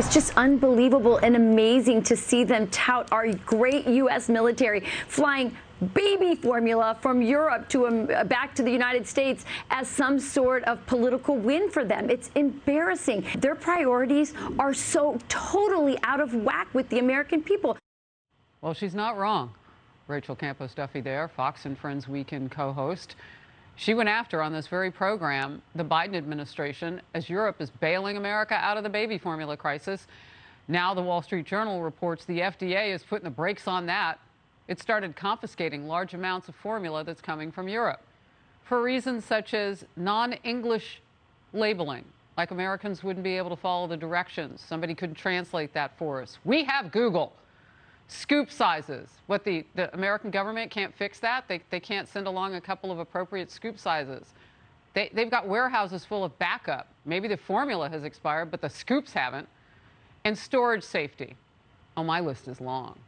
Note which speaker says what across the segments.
Speaker 1: It's just unbelievable and amazing to see them tout our great U.S. military flying baby formula from Europe to back to the United States as some sort of political win for them. It's embarrassing. Their priorities are so totally out of whack with the American people.
Speaker 2: Well, she's not wrong. Rachel Campos Duffy there, Fox and Friends Weekend co-host. She went after, on this very program, the Biden administration as Europe is bailing America out of the baby formula crisis. Now the Wall Street Journal reports the FDA is putting the brakes on that. It started confiscating large amounts of formula that's coming from Europe for reasons such as non-English labeling, like Americans wouldn't be able to follow the directions. Somebody could translate that for us. We have Google. Scoop sizes. What the American government can't fix that. They can't send along a couple of appropriate scoop sizes. They've got warehouses full of backup. Maybe the formula has expired, but the scoops haven't. And storage safety. Oh, my list is long.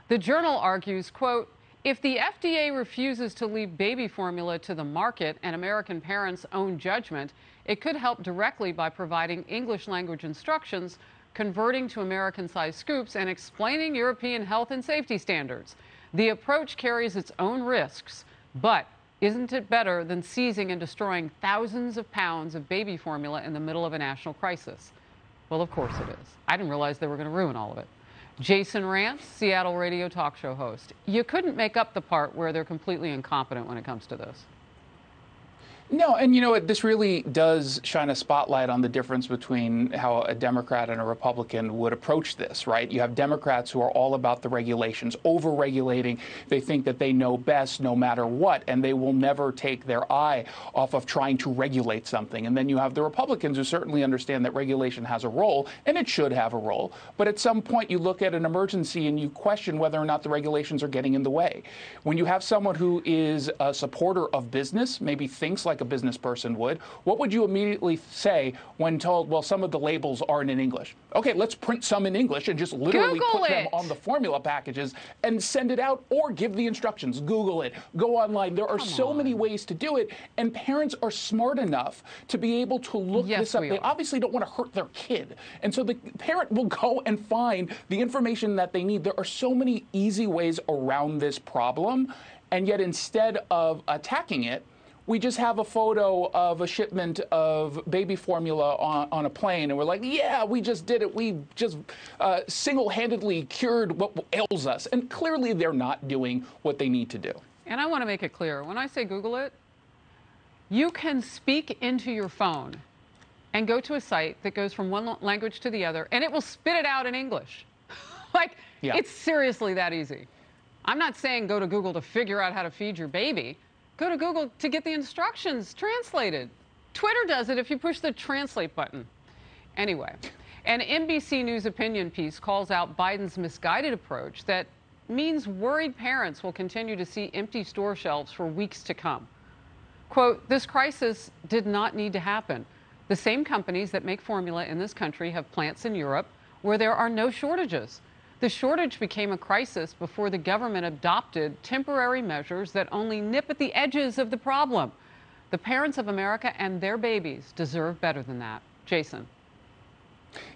Speaker 2: The Journal argues, quote, if the FDA refuses to leave baby formula to the market and American parents' own judgment, it could help directly by providing English language instructions, converting to American-sized scoops, and explaining European health and safety standards. The approach carries its own risks, but isn't it better than seizing and destroying thousands of pounds of baby formula in the middle of a national crisis? Well, of course it is. I didn't realize they were going to ruin all of it. Jason Rantz, Seattle radio talk show host. You couldn't make up the part where they're completely incompetent when it comes to this.
Speaker 3: No, and you know what, this really does shine a spotlight on the difference between how a Democrat and a Republican would approach this, right? You have Democrats who are all about the regulations, over-regulating. They think that they know best no matter what, and they will never take their eye off of trying to regulate something. And then you have the Republicans who certainly understand that regulation has a role, and it should have a role. But at some point, you look at an emergency and you question whether or not the regulations are getting in the way. When you have someone who is a supporter of business, maybe thinks like a business person would, what would you immediately say when told, well, some of the labels aren't in English? Okay, let's print some in English and just literally put them on the formula packages and send it out, or give the instructions. Google it, go online. There are so many ways to do it, and parents are smart enough to be able to look this up. They obviously don't want to hurt their kid, and so the parent will go and find the information that they need. There are so many easy ways around this problem, and yet instead of attacking it, we just have a photo of a shipment of baby formula on a plane, and we're like, yeah, we just did it. We just single-handedly cured what ails us. And clearly they're not doing what they need to do.
Speaker 2: And I want to make it clear, when I say Google it, you can speak into your phone and go to a site that goes from one language to the other, and it will spit it out in English. It's seriously that easy. I'm not saying go to Google to figure out how to feed your baby. Go to Google to get the instructions translated. Twitter does it if you push the translate button. Anyway, an NBC News opinion piece calls out Biden's misguided approach that means worried parents will continue to see empty store shelves for weeks to come. Quote, this crisis did not need to happen. The same companies that make formula in this country have plants in Europe where there are no shortages. The shortage became a crisis before the government adopted temporary measures that only nip at the edges of the problem. The parents of America and their babies deserve better than that. Jason.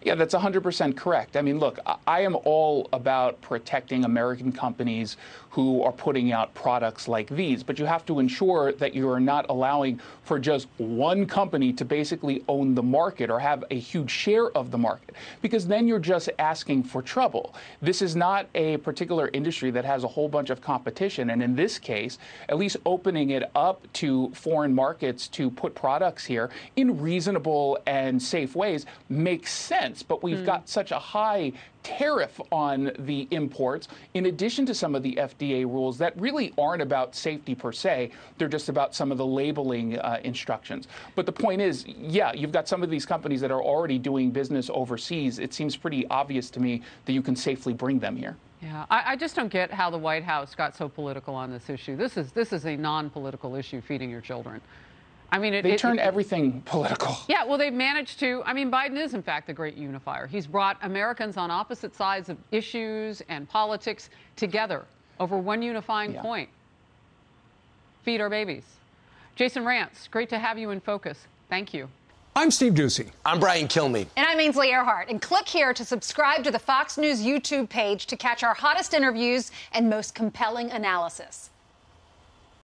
Speaker 3: Yeah, that's 100% correct. I mean, look, I am all about protecting American companies who are putting out products like these, but you have to ensure that you are not allowing for just one company to basically own the market or have a huge share of the market, because then you're just asking for trouble. This is not a particular industry that has a whole bunch of competition, and in this case, at least opening it up to foreign markets to put products here in reasonable and safe ways makes sense. But we've got such a high tariff on the imports, in addition to some of the FDA rules that really aren't about safety per se. They're just about some of the labeling instructions. But the point is, yeah, you've got some of these companies that are already doing business overseas. It seems pretty obvious to me that you can safely bring them here.
Speaker 2: Yeah, I just don't get how the White House got so political on this issue. This is a non-political issue, feeding your children. I mean,
Speaker 3: they turn everything political.
Speaker 2: Yeah, well, they've managed to. I mean, Biden is, in fact, the great unifier. He's brought Americans on opposite sides of issues and politics together over one unifying point. Feed our babies. Jason Rantz, great to have you in focus. Thank you.
Speaker 4: I'm Steve Doocy.
Speaker 5: I'm Brian Kilmeade.
Speaker 6: And I'm Ainsley Earhart. And click here to subscribe to the Fox News YouTube page to catch our hottest interviews and most compelling analysis.